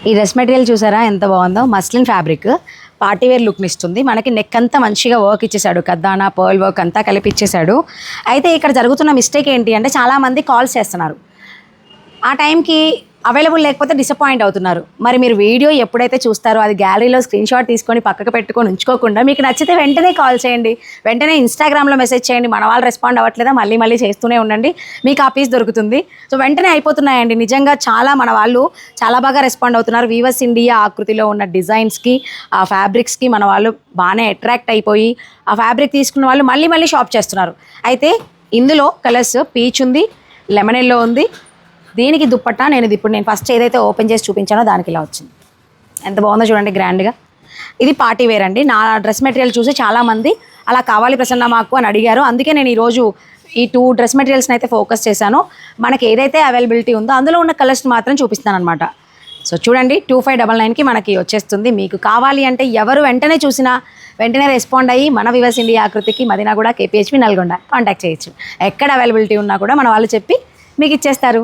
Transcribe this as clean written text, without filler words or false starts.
ఈ dress material చూసారా ఎంత బాగుందో, మస్లిన్ ఫ్యాబ్రిక్, పార్టీ వేర్ లుక్ని ఇస్తుంది. మనకి నెక్ అంతా మంచిగా వర్క్ ఇచ్చేసాడు, కద్దానా పర్ల్ వర్క్ అంతా కలిపి ఇచ్చేసాడు. అయితే ఇక్కడ జరుగుతున్న మిస్టేక్ ఏంటి అంటే చాలామంది కాల్స్ చేస్తున్నారు, ఆ టైంకి అవైలబుల్ లేకపోతే డిసప్పాయింట్ అవుతున్నారు. మరి మీరు వీడియో ఎప్పుడైతే చూస్తారో అది గ్యాలరీలో స్క్రీన్ షాట్ తీసుకొని పక్కకు పెట్టుకొని ఉంచుకోకుండా మీకు నచ్చితే వెంటనే కాల్ చేయండి, వెంటనే ఇన్స్టాగ్రామ్లో మెసేజ్ చేయండి. మన వాళ్ళు రెస్పాండ్ అవ్వట్లేదా మళ్ళీ మళ్ళీ చేస్తూనే ఉండండి, మీకు ఆ పీస్ దొరుకుతుంది. సో వెంటనే అయిపోతున్నాయండి. నిజంగా చాలా మన వాళ్ళు చాలా బాగా రెస్పాండ్ అవుతున్నారు. వీవర్స్ ఇండియా ఆకృతిలో ఉన్న డిజైన్స్కి, ఆ ఫ్యాబ్రిక్స్కి మన వాళ్ళు బాగానే అట్రాక్ట్ అయిపోయి ఆ ఫ్యాబ్రిక్ తీసుకున్న వాళ్ళు మళ్ళీ మళ్ళీ షాప్ చేస్తున్నారు. అయితే ఇందులో కలర్స్ పీచ్ ఉంది, లెమన్ ఎల్లో ఉంది. దీనికి దుప్పట్టా నేను ఫస్ట్ ఏదైతే ఓపెన్ చేసి చూపించానో దానికి ఇలా వచ్చింది. ఎంత బాగుందో చూడండి గ్రాండ్గా. ఇది పార్టీ వేర్ అండి. నా డ్రెస్ మెటీరియల్ చూసి చాలామంది అలా కావాలి ప్రసన్న మాకు అని అడిగారు. అందుకే నేను ఈరోజు ఈ 2 డ్రెస్ మెటీరియల్స్ని అయితే ఫోకస్ చేశాను. మనకి ఏదైతే అవైలబిలిటీ ఉందో అందులో ఉన్న కలర్స్ని మాత్రం చూపిస్తాను అనమాట. సో చూడండి 2599కి మనకి వచ్చేస్తుంది. మీకు కావాలి అంటే ఎవరు వెంటనే చూసినా వెంటనే రెస్పాండ్ అయ్యి మన వీవర్స్ ఇండియా ఆకృతికి మదీనా కూడా KPHP నల్గొండ కాంటాక్ట్ చేయొచ్చు. ఎక్కడ అవైలబిలిటీ ఉన్నా కూడా మన వాళ్ళు చెప్పి మీకు ఇచ్చేస్తారు.